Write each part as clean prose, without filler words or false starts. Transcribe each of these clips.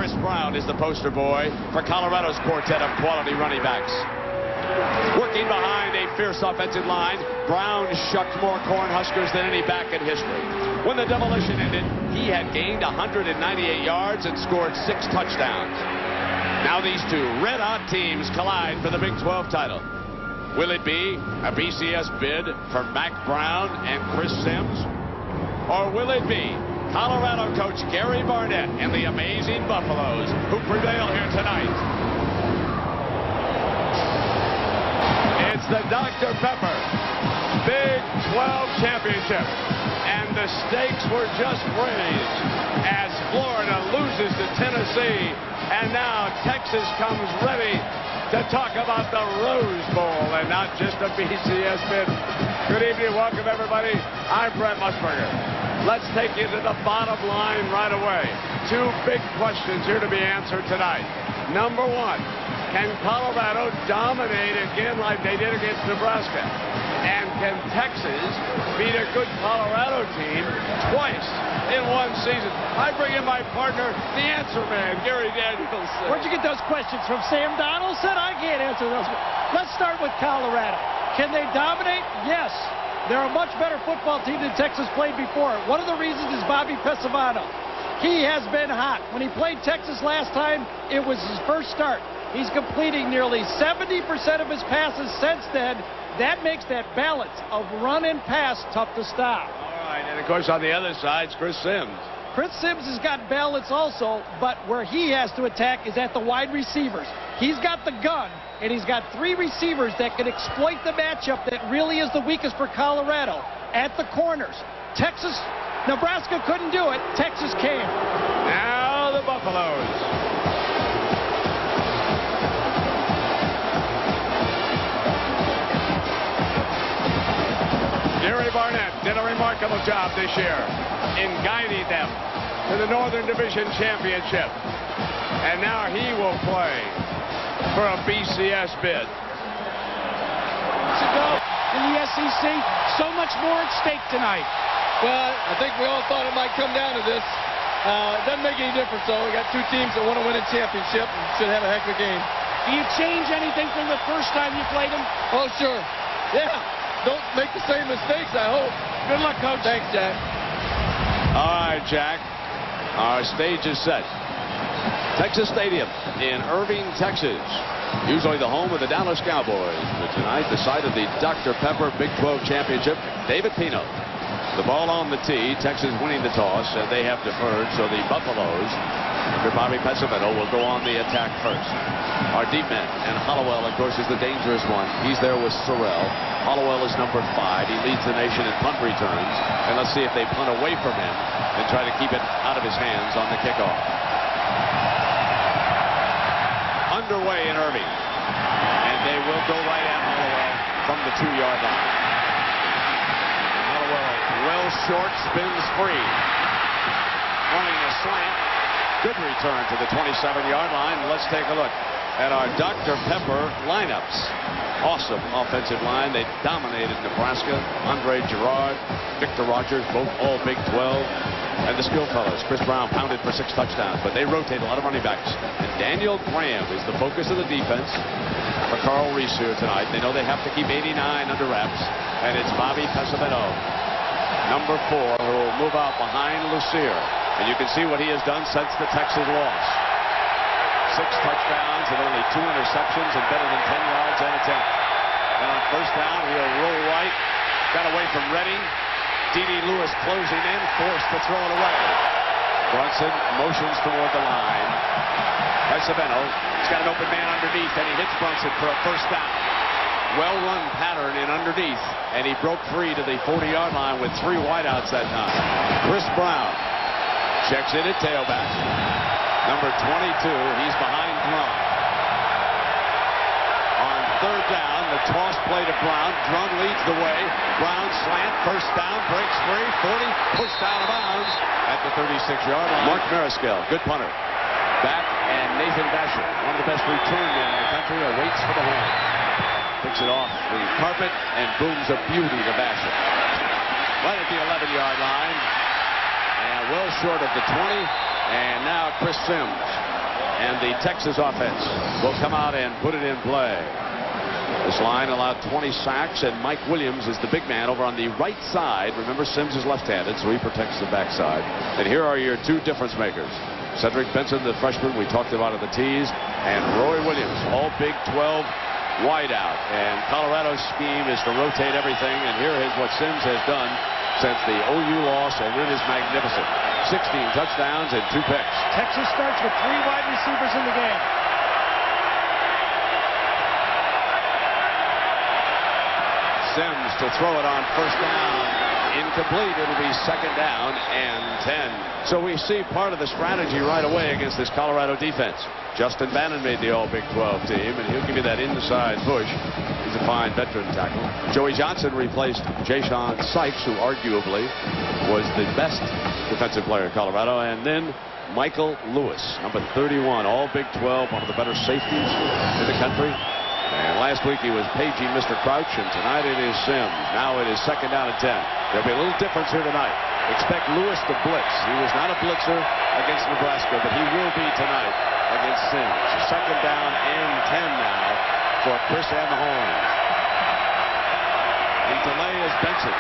Chris Brown is the poster boy for Colorado's quartet of quality running backs. Working behind a fierce offensive line, Brown shucked more Cornhuskers than any back in history. When the demolition ended, he had gained 198 yards and scored 6 touchdowns. Now these two red-hot teams collide for the Big 12 title. Will it be a BCS bid for Mack Brown and Chris Sims? Or will it be Colorado coach Gary Barnett and the amazing Buffaloes who prevail here tonight? It's the Dr. Pepper Big 12 Championship. And the stakes were just raised as Florida loses to Tennessee. And now Texas comes ready to talk about the Rose Bowl and not just a BCS bid. Good evening. Welcome, everybody. I'm Brent Musburger. Let's take you to the bottom line right away. 2 big questions here to be answered tonight. Number 1, can Colorado dominate again like they did against Nebraska? And can Texas beat a good Colorado team twice in one season? I bring in my partner, the answer man, Gary Danielson. Where'd you get those questions from, Sam Donaldson? I can't answer those. Let's start with Colorado. Can they dominate? Yes. They're a much better football team than Texas played before. One of the reasons is Bobby Pesavano. He has been hot. When he played Texas last time, it was his first start. He's completing nearly 70% of his passes since then. That makes that balance of run and pass tough to stop. All right, and of course on the other side is Chris Sims. Chris Sims has got balance also, but where he has to attack is at the wide receivers. He's got the gun, and he's got 3 receivers that can exploit the matchup that really is the weakest for Colorado at the corners. Nebraska couldn't do it. Texas can. Now the Buffaloes. Gary Barnett did a remarkable job this year in guiding them to the Northern Division Championship. And now he will play for a BCS bid. To go in the SEC, so much more at stake tonight. Well, I think we all thought it might come down to this. It doesn't make any difference, though. We got 2 teams that want to win a championship and should have a heck of a game. Do you change anything from the first time you played them? Oh, sure. Yeah. Don't make the same mistakes, I hope. Good luck, Coach. Thanks, Jack. All right, Jack. Our stage is set. Texas Stadium in Irving, Texas. Usually the home of the Dallas Cowboys. But tonight, the site of the Dr. Pepper Big 12 Championship. David Pino. The ball on the tee. Texas winning the toss, and they have deferred. So the Buffaloes, under Bobby Pesavano, will go on the attack first. Our deep man, and Hollowell, of course, is the dangerous one. He's there with Sorrell. Hollowell is number 5. He leads the nation in punt returns. And let's see if they punt away from him and try to keep it out of his hands on the kickoff. Underway in Irving. And they will go right at Hollowell from the 2-yard line. Hollowell well short, spins free. Running a slant. Good return to the 27-yard line. Let's take a look at our Dr. Pepper lineups. Awesome offensive line. They dominated Nebraska. Andre Gerard, Victor Rogers, both all Big 12. And the skill fellows. Chris Brown pounded for 6 touchdowns, but they rotate a lot of running backs. And Daniel Graham is the focus of the defense for Carl Reese here tonight. They know they have to keep 89 under wraps. And it's Bobby Pesavano, number 4, who will move out behind Lucier. And you can see what he has done since the Texas loss. 6 touchdowns and only 2 interceptions and better than 10 yards an attempt. And on first down, he'll roll right. Got away from Redding. D.D. Lewis closing in, forced to throw it away. Brunson motions toward the line. Pesavano, he's got an open man underneath, and he hits Brunson for a first down. Well-run pattern in underneath, and he broke free to the 40-yard line with 3 wideouts that time. Chris Brown checks in at tailback. Number 22, he's behind Drum. On third down, the toss play to Brown. Drum leads the way. Brown slant, first down, breaks free, 40, pushed out of bounds at the 36-yard line. Mark Mariscal, good punter. Back, and Nathan Basher, one of the best return men in the country, awaits for the horn. Picks it off the carpet and booms a beauty to Basher. Right at the 11-yard line. And well short of the 20. And now Chris Sims and the Texas offense will come out and put it in play. This line allowed 20 sacks, and Mike Williams is the big man over on the right side. Remember, Sims is left-handed, so he protects the backside. And here are your two difference makers. Cedric Benson, the freshman we talked about at the tees, and Roy Williams, all Big 12 wideout. And Colorado's scheme is to rotate everything, and here is what Sims has done since the OU loss, and it is magnificent. 16 touchdowns and 2 picks. Texas starts with 3 wide receivers in the game. Sims to throw it on first down. Incomplete. It'll be 2nd down and 10. So we see part of the strategy right away against this Colorado defense. Justin Bannon made the All Big 12 team, and he'll give you that inside push. He's a fine veteran tackle. Joey Johnson replaced Jayshon Sykes, who arguably was the best defensive player in Colorado. And then Michael Lewis, number 31, All Big 12, one of the better safeties in the country. And last week he was paging Mr. Crouch, and tonight it is Sims. Now it is 2nd down and 10. There'll be a little difference here tonight. Expect Lewis to blitz. He was not a blitzer against Nebraska, but he will be tonight against Sims. 2nd down and 10 now for Chris and the Horns. The delay is Benson.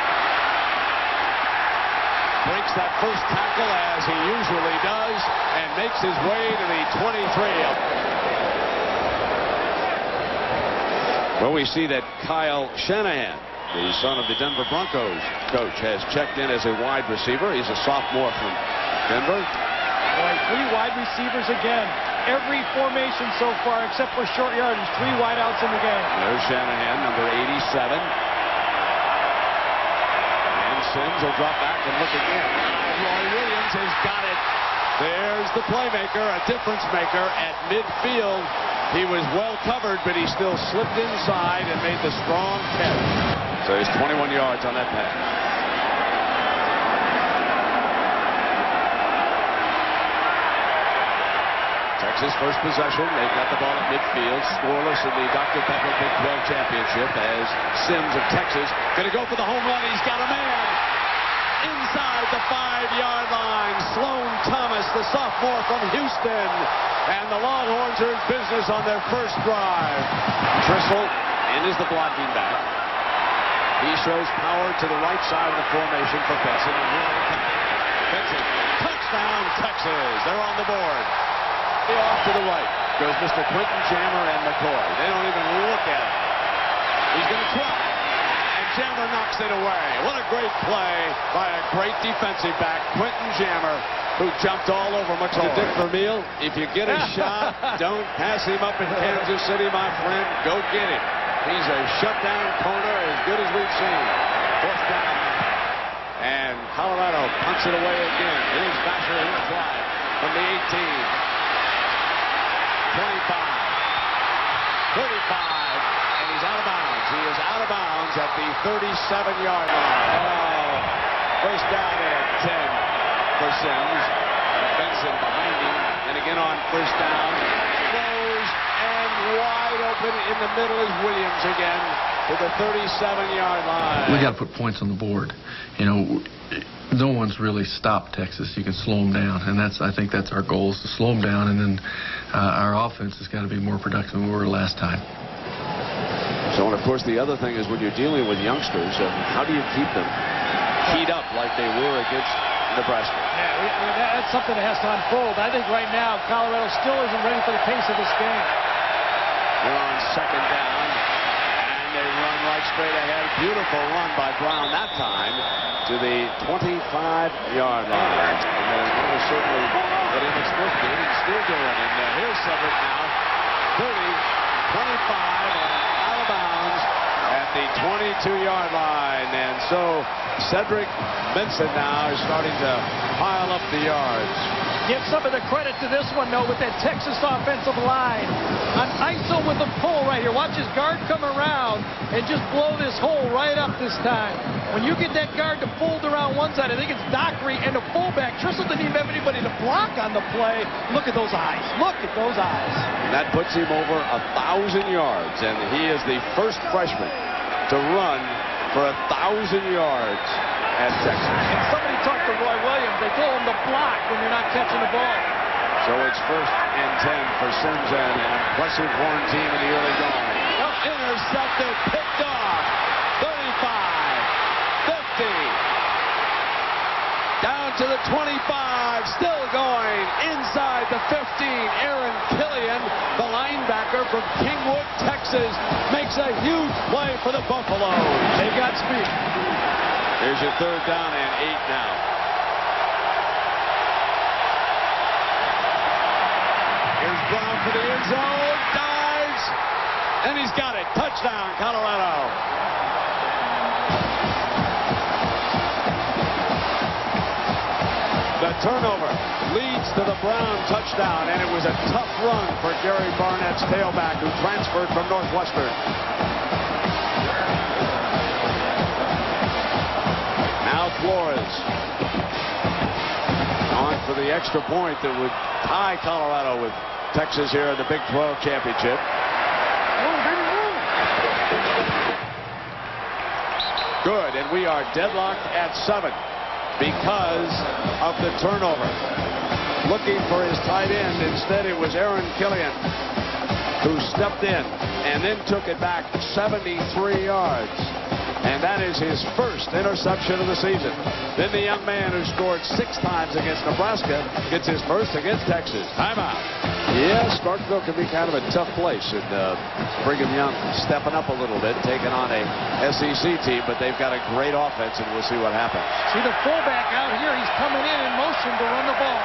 Breaks that first tackle as he usually does and makes his way to the 23. Well, we see that Kyle Shanahan, the son of the Denver Broncos coach, has checked in as a wide receiver. He's a sophomore from Denver. Boy, 3 wide receivers again. Every formation so far, except for short yardage, 3 wideouts in the game. There's Shanahan, number 87. And Sims will drop back and look again. Roy Williams has got it. There's the playmaker, a difference maker at midfield. He was well covered, but he still slipped inside and made the strong catch. So he's 21 yards on that pass. Texas first possession. They've got the ball at midfield. Scoreless in the Dr. Pepper Big 12 Championship as Sims of Texas going to go for the home run. He's got a man inside the 5-yard line. Sloan Thomas, the sophomore from Houston. And the Longhorns are in business on their first drive. Trissel in is the blocking back. He shows power to the right side of the formation for Benson. And here they come. Benson, touchdown Texas. They're on the board. Off to the right goes Mr. Quentin Jammer and McCoy. They don't even look at him. He's going to try. Jammer knocks it away. What a great play by a great defensive back, Quentin Jammer, who jumped all over McCoy. Dick Vermeil, if you get a shot, don't pass him up in Kansas City, my friend. Go get him. He's a shutdown corner as good as we've seen. 4th down. And Colorado punts it away again. Here's Basher. He'll fly from the 18. 25. 35. He's out of bounds. He is out of bounds at the 37-yard line. Oh, first down and 10 for Sims. Benson behind him. And again on first down. Close and wide open in the middle is Williams again to the 37-yard line. We got to put points on the board. You know, no one's really stopped Texas. You can slow them down, and I think that's our goal, is to slow them down, and then our offense has got to be more productive than we were last time. So, and of course, the other thing is when you're dealing with youngsters, how do you keep them keyed up like they were against Nebraska? Yeah, that's something that has to unfold. I think right now Colorado still isn't ready for the pace of this game. They're on 2nd down, and they run right straight ahead. Beautiful run by Brown that time to the 25-yard line. And they're going to certainly get in its first game and still doing it. And here's Cedric now, 30, 25, and out of bounds at the 22-yard line. And so Cedric Benson now is starting to pile up the yards. Give some of the credit to this one, though, with that Texas offensive line. On ISO with the pull right here. Watch his guard come around and just blow this hole right up this time. When you get that guard to fold around one side, I think it's Dockery and the fullback. Trissel didn't even have anybody to block on the play. Look at those eyes. Look at those eyes. And that puts him over 1,000 yards. And he is the first freshman to run for 1,000 yards at Texas. And somebody talked to Roy Williams. They told him to block when you're not catching the ball. So it's 1st and 10 for Sims and an impressive Horn team in the early going. Intercepted, picked off. 35, 50. Down to the 25, still going inside the 15. Aaron Killian, the linebacker from Kingwood, Texas, makes a huge play for the Buffaloes. They've got speed. Here's your 3rd down and 8 now. Here's Brown for the end zone, dives, and he's got it. Touchdown, Colorado. The turnover leads to the Brown touchdown, and it was a tough run for Gary Barnett's tailback, who transferred from Northwestern. Now Flores on for the extra point that would tie Colorado with Texas here in the Big 12 Championship. Good, and we are deadlocked at 7. Because of the turnover. Looking for his tight end. Instead, it was Aaron Killian who stepped in and then took it back 73 yards. And that is his first interception of the season. Then the young man who scored 6 times against Nebraska gets his first against Texas. Timeout. Yeah, Starkville can be kind of a tough place, and Brigham Young stepping up a little bit, taking on a SEC team, but they've got a great offense, and we'll see what happens. See the fullback out here. He's coming in motion to run the ball.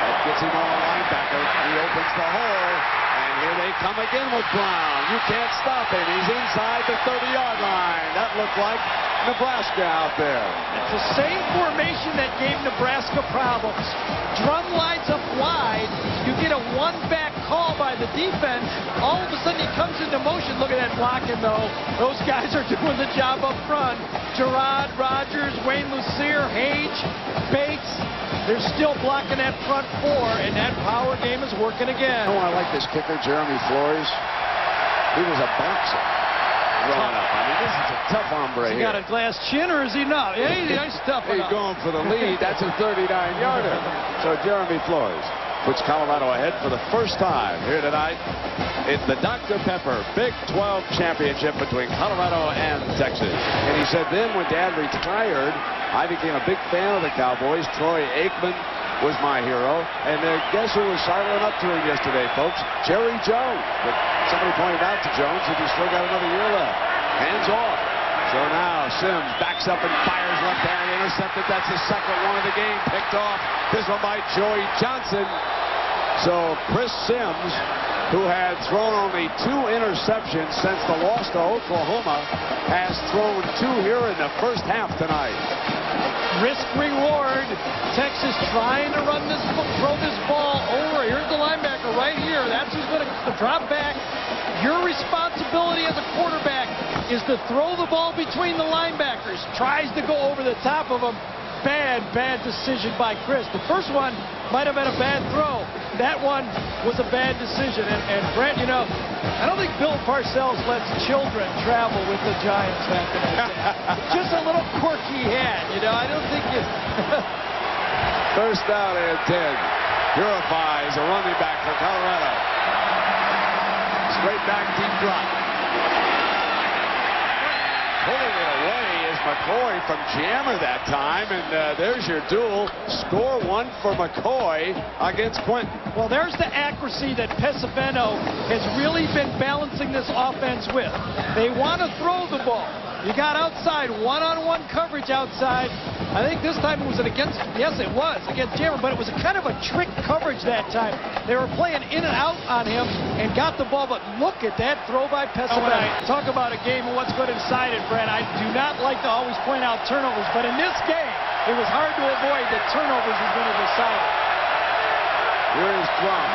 That gets him on a linebacker. He opens the hole, and here they come again with Brown. You can't stop him. He's inside the 30-yard line. That looked like Nebraska out there. It's the same formation that gave Nebraska problems. Drum lines up wide. You get a one-back call by the defense. All of a sudden he comes into motion. Look at that blocking, though. Those guys are doing the job up front. Gerard, Rogers, Wayne Lucier, Hage, Bates. They're still blocking that front 4, and that power game is working again. Oh, I like this kicker, Jeremy Flores. He was a boxer growing up. I mean, this is a tough hombre He here. got a glass chin, or is he not? Yeah, he's tough He's enough. going for the lead. That's a 39-yarder. So Jeremy Flores puts Colorado ahead for the first time here tonight. It's the Dr. Pepper Big 12 Championship between Colorado and Texas. And he said then when Dad retired, I became a big fan of the Cowboys. Troy Aikman was my hero. And guess who was sidling up to him yesterday, folks? Jerry Jones. But somebody pointed out to Jones that he's still got another year left. Hands off. So now Sims backs up and fires left-handed, intercepted. That's his second one of the game. Picked off. This one by Joey Johnson. So Chris Sims, who had thrown only 2 interceptions since the loss to Oklahoma, has thrown 2 here in the first half tonight. Risk reward. Texas trying to throw this ball over. Here's the linebacker right here. That's who's going to drop back. Your responsibility as a quarterback is to throw the ball between the linebackers. Tries to go over the top of them. Bad decision by Chris. The first one might have been a bad throw. That one was a bad decision. And Brent, you know, I don't think Bill Parcells lets children travel with the Giants back in that day. Just a little quirk he had, you know. I don't think it... First down and 10. Purifies a running back for Colorado. Straight back, deep drop. Pulling it away is McCoy from Jammer that time, and there's your duel. Score 1 for McCoy against Quinton. Well, there's the accuracy that Pesavento has really been balancing this offense with. They want to throw the ball. You got outside, one-on-one coverage outside. I think this time it was against, yes, it was against Jammer, but it was a kind of a trick coverage that time. They were playing in and out on him and got the ball, but look at that throw by Pesavento. Talk about a game of what's going to decide it, Brad. I do not like to always point out turnovers, but in this game, it was hard to avoid that turnovers was going to decide it. Here is Drum.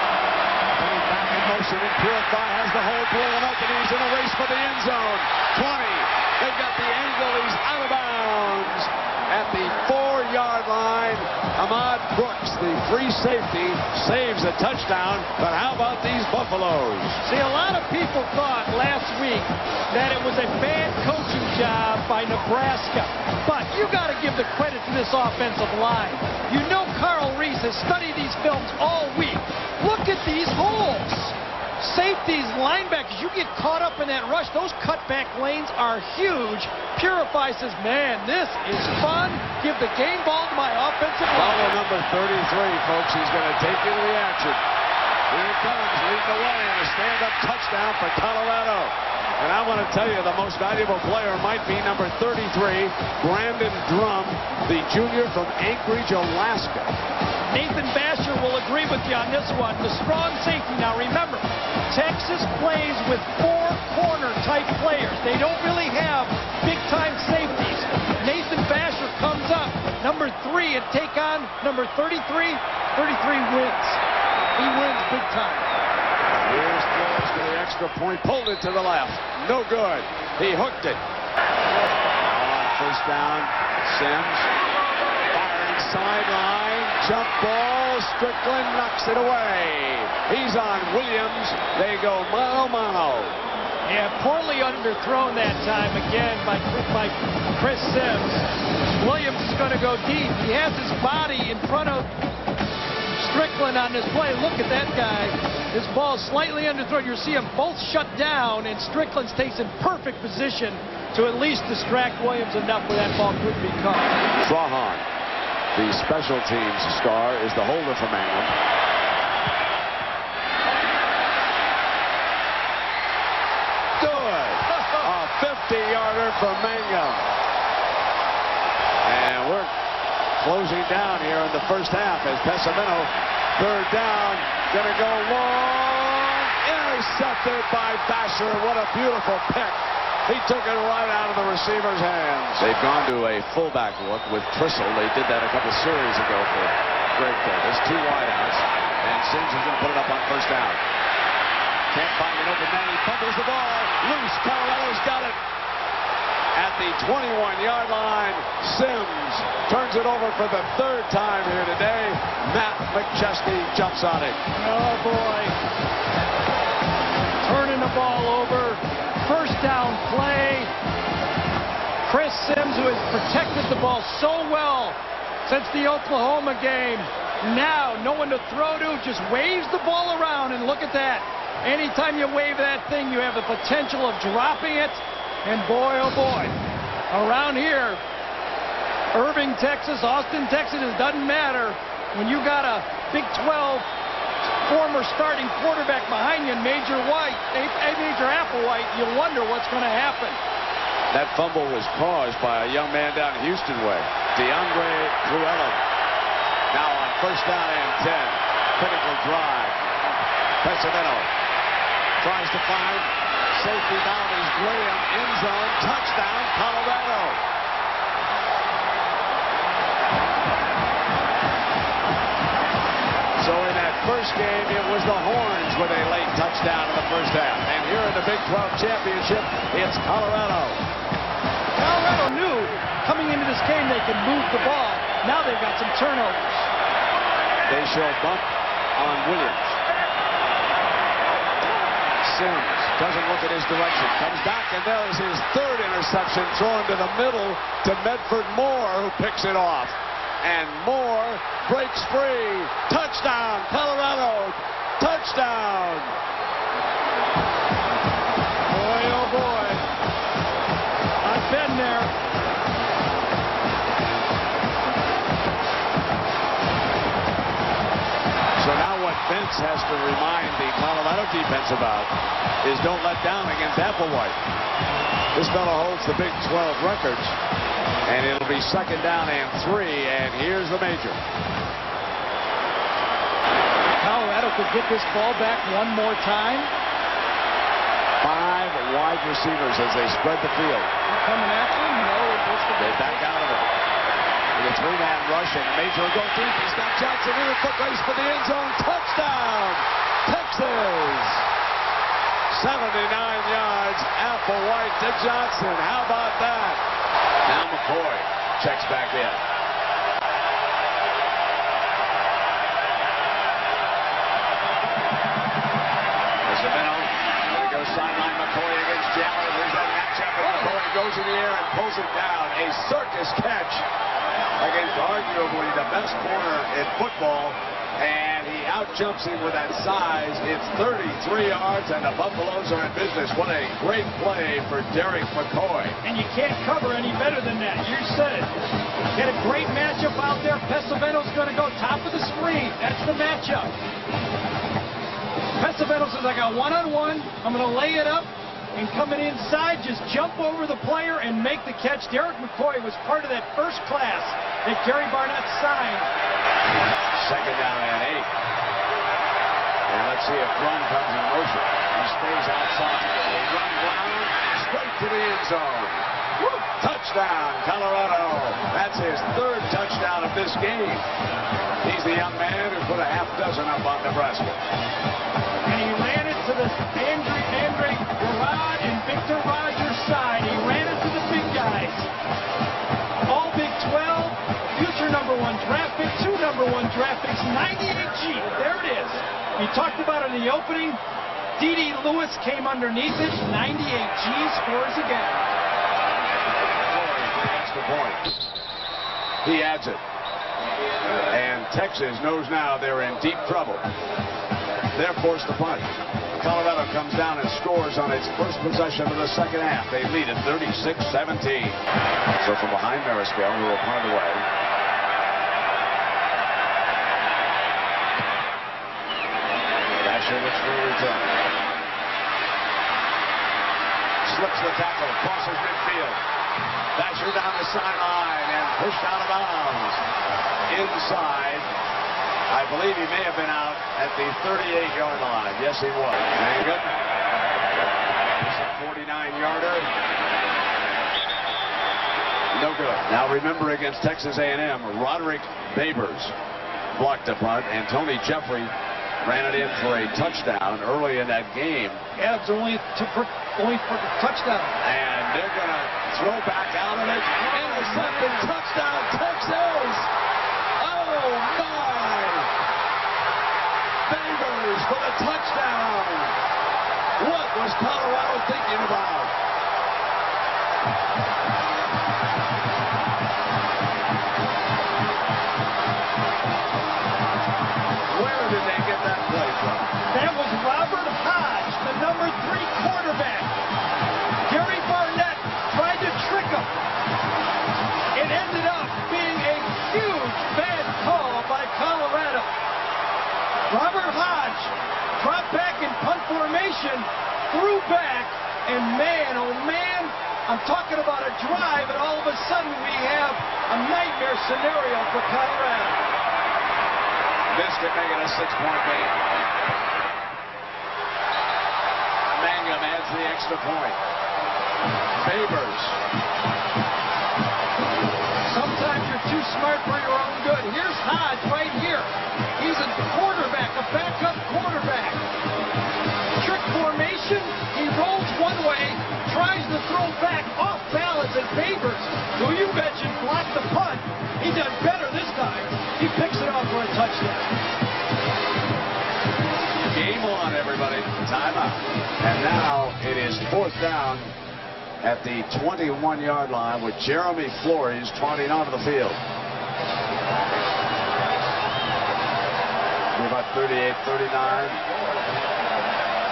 Coming back in motion, and Purify has the hole blown up, and he's in a race for the end zone. 20. They've got the angle. He's out of bounds at the 4-yard line. Ahmad Brooks, the free safety, saves a touchdown. But how about these Buffaloes? See, a lot of people thought last week that it was a bad coaching job by Nebraska. But you got to give the credit to this offensive line. You know Carl Reed Pace has studied these films all week. Look at these holes. Safeties, linebackers, you get caught up in that rush. Those cutback lanes are huge. Purify says, man, this is fun. Give the game ball to my offensive line. Follow number 33, folks. He's going to take you to the action. Here it comes, leading the way, and a stand-up touchdown for Colorado. And I want to tell you, the most valuable player might be number 33, Brandon Drum, the junior from Anchorage, Alaska. Nathan Basher will agree with you on this one. The strong safety. Now remember, Texas plays with 4 corner-type players. They don't really have big-time safeties. Nathan Basher comes up, number 3, and take on number 33. 33 wins. He wins big time. Here's throws to the extra point. Pulled it to the left. No good. He hooked it. On first down, Sims. Firing sideline. Jump ball. Strickland knocks it away. He's on Williams. They go mano-mano. Yeah, poorly underthrown that time again by Chris Sims. Williams is going to go deep. He has his body in front of Strickland on this play. Look at that guy. His ball is slightly underthrown. You see them both shut down, and Strickland stays in perfect position to at least distract Williams enough where that ball could be caught. Strahan, the special teams star, is the holder for Mangum. Good. A 50-yarder for Mangum. And we're closing down here in the first half as Pessimento, third down, gonna go long, intercepted by Basher. What a beautiful pick. He took it right out of the receiver's hands. They've gone to a fullback look with Trissel. They did that a couple series ago for Greg Davis. 2 wideouts, and Sims is gonna put it up on first down. Can't find an open man. He fumbles the ball. Loose. Colorado's got it. At the 21-yard line, Sims turns it over for the 3rd time here today. Matt McChesney jumps on it. Oh, boy. Turning the ball over. First down play. Chris Sims, who has protected the ball so well since the Oklahoma game. Now, no one to throw to, just waves the ball around, and look at that. Anytime you wave that thing, you have the potential of dropping it. And boy, oh boy, around here, Irving, Texas, Austin, Texas, it doesn't matter. When you got a Big 12 former starting quarterback behind you, Major Applewhite, you wonder what's going to happen. That fumble was caused by a young man down Houston way, DeAndre Llewellyn. Now on first down and 10, critical drive. Pessimento tries to find safety down is Graham, end zone, touchdown, Colorado. So in that first game, it was the Horns with a late touchdown in the first half. And here in the Big 12 Championship, it's Colorado. Colorado knew coming into this game they could move the ball. Now they've got some turnovers. They show bump on Williams. Sims doesn't look at his direction. Comes back, and there is his 3rd interception thrown to the middle to Medford Moore, who picks it off. And Moore breaks free. Touchdown, Colorado. Touchdown. Boy, oh boy. I've been there. So now what Vince has to remind the Colorado defense about is don't let down against Applewhite. This fellow holds the Big 12 records, and it'll be 2nd down and 3, and here's the major. Colorado could get this ball back one more time. 5 wide receivers as they spread the field. Coming after him? No, They back out of it. With a 3-man rush, and Major will go deep. He's got Johnson in the foot race for the end zone. Touchdown, Texas! 79 yards, Applewhite to Johnson. How about that? Now McCoy checks back in. Pessimento, there goes sideline McCoy against Jammer. There's that matchup, and McCoy goes in the air and pulls it down. A circus catch against arguably the best corner in football, and he outjumps him with that size. It's 33 yards, and the Buffaloes are in business. What a great play for Derek McCoy. And you can't cover any better than that. You said it. Get a great matchup out there. Pesaveno's going to go top of the screen. That's the matchup. Pesaveno says, I got one-on-one. I'm going to lay it up. And coming inside, just jump over the player and make the catch. Derek McCoy was part of that first class that Gary Barnett signed. Second down and 8. And let's see if Crum comes in motion. He stays outside. They run down straight to the end zone. Woo! Touchdown, Colorado. That's his third touchdown of this game. He's the young man who put a half dozen up on Nebraska. And he ran it to the Andre Garrod and Victor Rogers side. He ran it to the big guys. All Big 12, future number 1 draft pick, 2 number 1 draft picks, 98G. There it is. We talked about it in the opening. D.D. Lewis came underneath it. 98G scores again. Extra point. He adds it. And Texas knows now they're in deep trouble. They're forced to punt. Colorado comes down and scores on its first possession of the second half. They lead at 36-17. So from behind Mariscal, who will punt away. Basher looks for a return. Slips the tackle, crosses midfield. Basher down the sideline and pushed out of bounds. Inside. I believe he may have been out at the 38-yard line. Yes, he was. Mangan. It's a 49-yarder. No good. Now remember, against Texas A&M, Roderick Babers blocked the punt, and Tony Jeffrey ran it in for a touchdown early in that game. Yeah, it was only for a touchdown. And they're going to throw back out of it. Intercepted, touchdown, Texas! Oh, my! Babers for the touchdown! What was Colorado thinking about? Where did they get that play from? That was Robert Hodge, the number 3 quarterback. Gary Barnett tried to trick him. It ended up being a huge bad call by Colorado. Robert Hodge dropped back in punt formation, threw back, and man, oh man, I'm talking about a drive, and all of a sudden we have a nightmare scenario for Colorado. This could make it a 6-point game. Mangum adds the extra point. Babers. Sometimes you're too smart for your own good. Here's Hodge right here. He's a quarterback, a backup quarterback. Trick formation. He rolls one way, tries to throw back off balance at Babers, who you mentioned blocked the punt. He done better this time. He picks it off for a touchdown. Game on, everybody. Timeout. And now it is 4th down at the 21-yard line with Jeremy Flores trotting onto the field. We're about 38-39.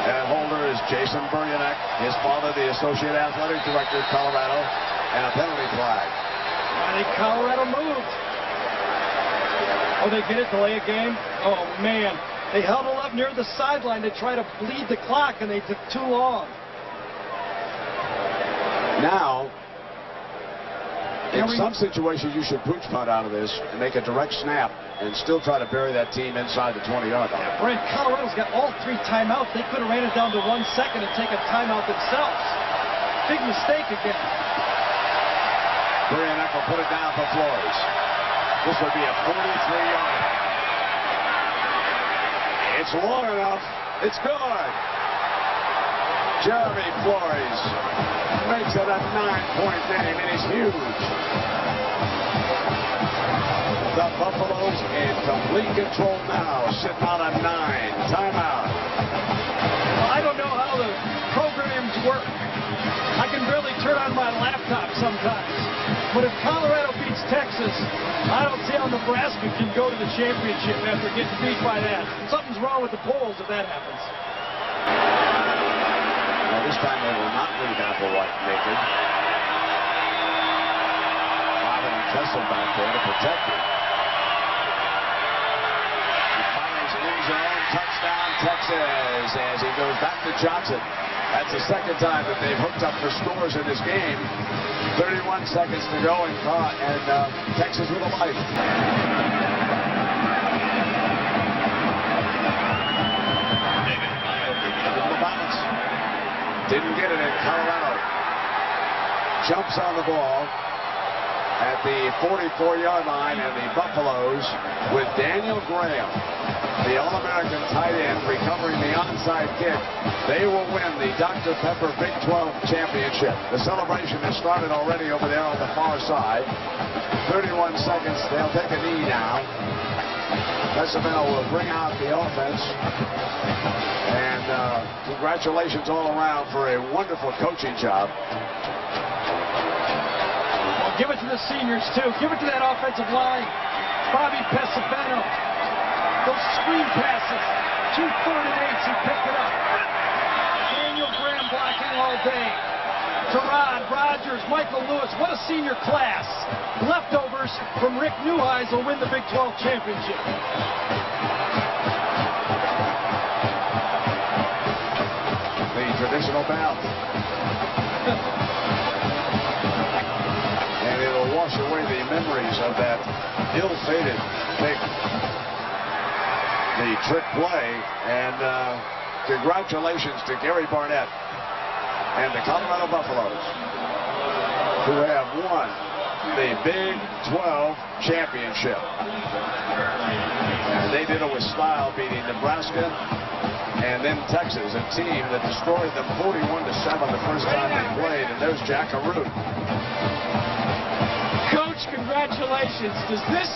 And holder is Jason Buryanek, his father, the Associate Athletic Director of Colorado, and a penalty flag. I think Colorado moved. Oh, they get it, delay a game? Oh, man. They huddled up near the sideline to try to bleed the clock, and they took too long. Now, in some situations, you should pooch punt out of this and make a direct snap and still try to bury that team inside the 20-yard line. Yeah, Brent, Colorado's got all 3 timeouts. They could have ran it down to 1 second and taken a timeout themselves. Big mistake again. Buryanek will put it down for Flores. This would be a 43-yard. It's long enough. It's good. Jeremy Flores makes it a 9-point game. It is huge. The Buffaloes in complete control now, sitting on a 9. Timeout. Well, I don't know how the programs work. I can barely turn on my laptop sometimes. But if Colorado beats Texas. I don't see how Nebraska can go to the championship after getting beat by that. Something's wrong with the polls if that happens. Well, this time they will not leave Applewhite naked. Robin and Kessel back there to protect him. He fires end zone, touchdown Texas as he goes back to Johnson. That's the second time that they've hooked up for scores in this game. 31 seconds to go, and Texas with a life. Didn't get it in Colorado. Jumps on the ball at the 44-yard line, and the Buffaloes with Daniel Graham, the All-American tight end, recovering the onside kick. They will win the Dr. Pepper Big 12 Championship. The celebration has started already over there on the far side. 31 seconds. They'll take a knee now. Bessamel will bring out the offense. And congratulations all around for a wonderful coaching job. Well, give it to the seniors, too. Give it to that offensive line. Bobby Pesaveno. Those screen passes. 2 3rd and 8s. He picked it up. Daniel Graham blocking all day. Terod, Rogers, Michael Lewis. What a senior class. Leftovers from Rick Neuheis will win the Big 12 championship. The traditional bow. And it'll wash away the memories of that ill-fated pick. The trick play, and congratulations to Gary Barnett and the Colorado Buffaloes, who have won the Big 12 Championship. And they did it with style, beating Nebraska and then Texas, a team that destroyed them 41-7 the first time they played. And there's Jack Arute. Coach, congratulations. Does this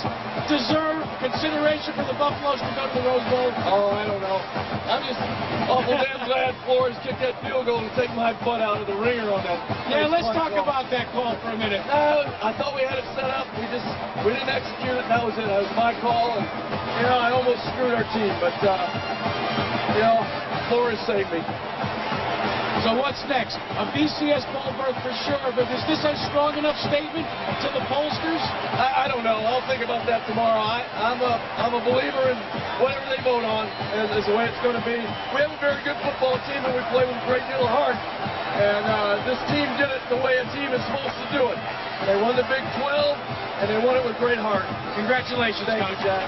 deserve consideration for the Buffaloes to go to the Rose Bowl? Oh, I don't know. I'm just awful damn glad Flores kicked that field goal to take my butt out of the ringer on that. Yeah, let's talk about that call for a minute. No, I thought we had it set up. We didn't execute it. That was it. That was my call, and I almost screwed our team. But Flores saved me. So what's next? A BCS bowl berth for sure, but is this a strong enough statement to the pollsters? I don't know. I'll think about that tomorrow. I'm a believer in whatever they vote on is the way it's going to be. We have a very good football team, and we play with a great deal of heart. And this team did it the way a team is supposed to do it. They won the Big 12, and they won it with great heart. Congratulations, Thank Coach. you, Jack.